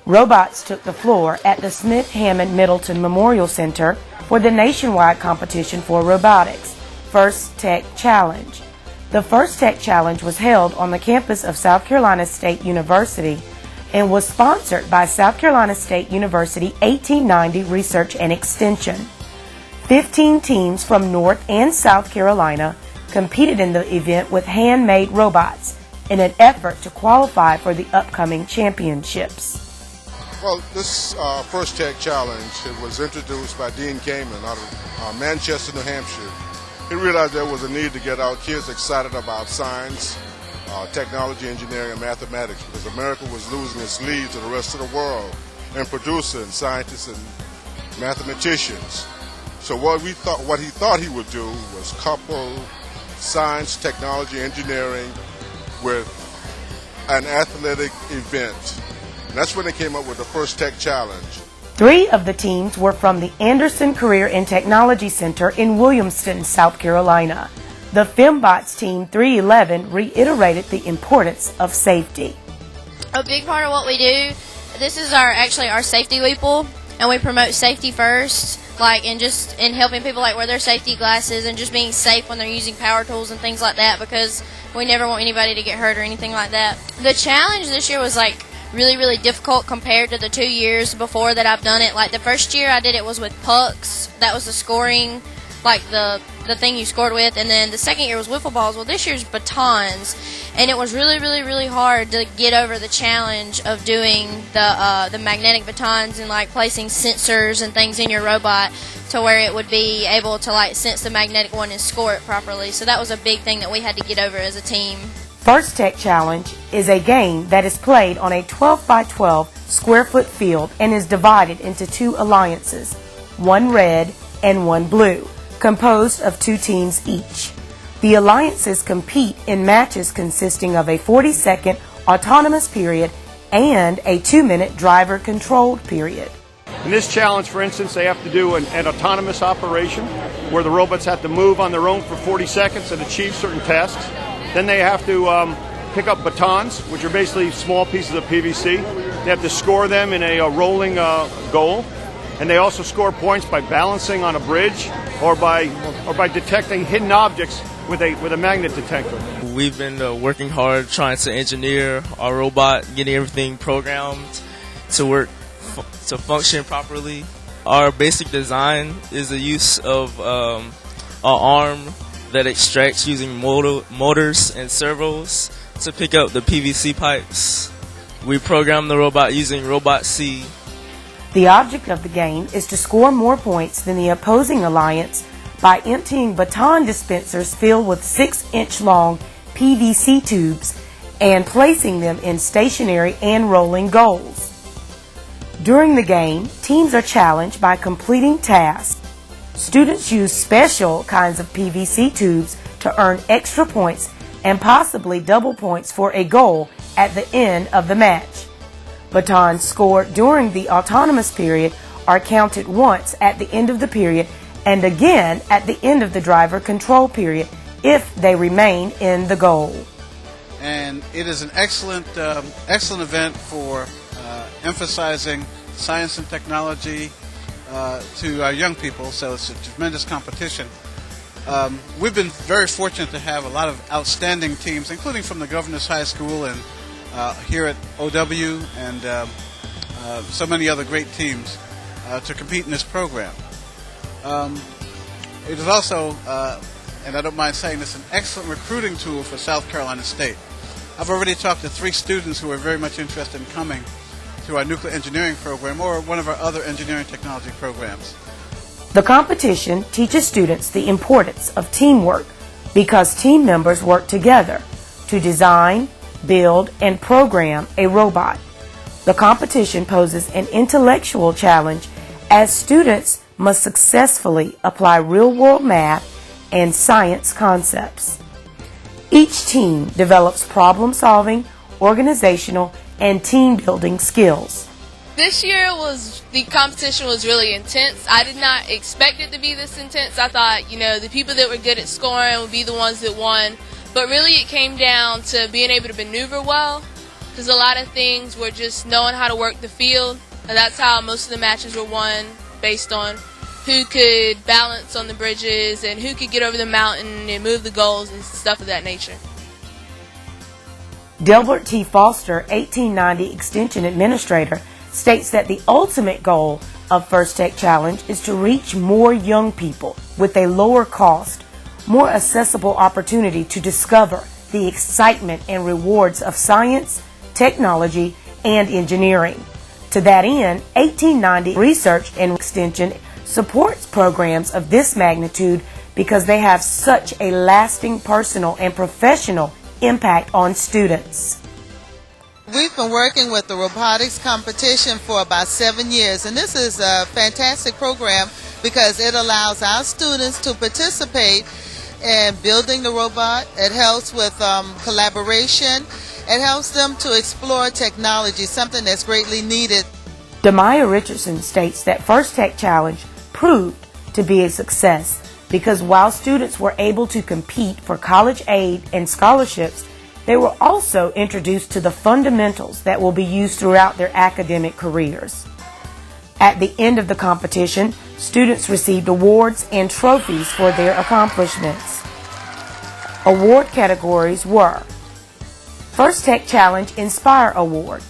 Robots took the floor at the Smith Hammond Middleton Memorial Center for the nationwide competition for robotics, First Tech Challenge. The First Tech Challenge was held on the campus of South Carolina State University and was sponsored by South Carolina State University 1890 Research and Extension. 15 teams from North and South Carolina competed in the event with handmade robots in an effort to qualify for the upcoming championships. Well, this First Tech Challenge, it was introduced by Dean Kamen out of Manchester, New Hampshire. He realized there was a need to get our kids excited about science, technology, engineering, and mathematics, because America was losing its lead to the rest of the world in producing scientists and mathematicians. So what he thought he would do was couple science, technology, engineering with an athletic event. And that's when they came up with the First Tech Challenge. 3 of the teams were from the Anderson Career and Technology Center in Williamston, South Carolina. The Fembots Team 311 reiterated the importance of safety. A big part of what we do, this is our safety weeple, and we promote safety first, in helping people wear their safety glasses and just being safe when they're using power tools and things like that, because we never want anybody to get hurt or anything like that. The challenge this year was really, really difficult compared to the 2 years before that I've done it. The first year I did it was with pucks. That was the scoring, the thing you scored with. And then the second year was wiffle balls. Well, this year's batons. And it was really, really, really hard to get over the challenge of doing the magnetic batons and placing sensors and things in your robot to where it would be able to sense the magnetic one and score it properly. So that was a big thing that we had to get over as a team. First Tech Challenge is a game that is played on a 12 by 12 square foot field and is divided into 2 alliances, one red and one blue, composed of 2 teams each. The alliances compete in matches consisting of a 40-second autonomous period and a 2-minute driver-controlled period. In this challenge, for instance, they have to do an autonomous operation where the robots have to move on their own for 40 seconds and achieve certain tasks. Then they have to pick up batons, which are basically small pieces of PVC. They have to score them in a rolling goal. And they also score points by balancing on a bridge or by detecting hidden objects with a magnet detector. We've been working hard trying to engineer our robot, getting everything programmed to work, to function properly. Our basic design is the use of an arm that extracts using motors and servos to pick up the PVC pipes. We program the robot using Robot C. The object of the game is to score more points than the opposing alliance by emptying baton dispensers filled with 6-inch long PVC tubes and placing them in stationary and rolling goals. During the game, teams are challenged by completing tasks. Students use special kinds of PVC tubes to earn extra points and possibly double points for a goal at the end of the match. Batons scored during the autonomous period are counted once at the end of the period and again at the end of the driver control period if they remain in the goal. And it is an excellent event for emphasizing science and technology to our young people, so it's a tremendous competition. We've been very fortunate to have a lot of outstanding teams, including from the Governor's High School and here at OW and so many other great teams to compete in this program. It is also, and I don't mind saying this, an excellent recruiting tool for South Carolina State. I've already talked to 3 students who are very much interested in coming to our nuclear engineering program or one of our other engineering technology programs. The competition teaches students the importance of teamwork because team members work together to design, build, and program a robot. The competition poses an intellectual challenge as students must successfully apply real-world math and science concepts. Each team develops problem-solving, organizational, and team-building skills. This year the competition was really intense. I did not expect it to be this intense. I thought, the people that were good at scoring would be the ones that won. But really it came down to being able to maneuver well because a lot of things were just knowing how to work the field, and that's how most of the matches were won, based on who could balance on the bridges and who could get over the mountain and move the goals and stuff of that nature. Delbert T. Foster, 1890 Extension Administrator, states that the ultimate goal of First Tech Challenge is to reach more young people with a lower cost, more accessible opportunity to discover the excitement and rewards of science, technology, and engineering. To that end, 1890 Research and Extension supports programs of this magnitude because they have such a lasting personal and professional impact on students. We've been working with the robotics competition for about 7 years, and this is a fantastic program because it allows our students to participate in building the robot. It helps with collaboration. It helps them to explore technology, something that's greatly needed. Demaya Richardson states that First Tech Challenge proved to be a success because while students were able to compete for college aid and scholarships, they were also introduced to the fundamentals that will be used throughout their academic careers. At the end of the competition, students received awards and trophies for their accomplishments. Award categories were First Tech Challenge Inspire Award,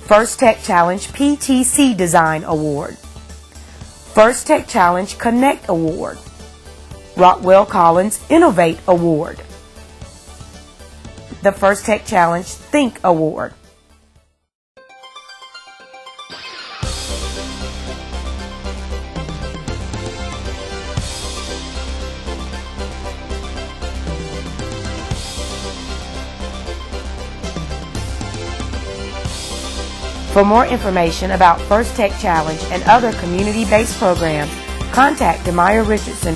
First Tech Challenge PTC Design Award, First Tech Challenge Connect Award, Rockwell Collins Innovate Award, the First Tech Challenge Think Award. For more information about First Tech Challenge and other community-based programs, contact Demaya Richardson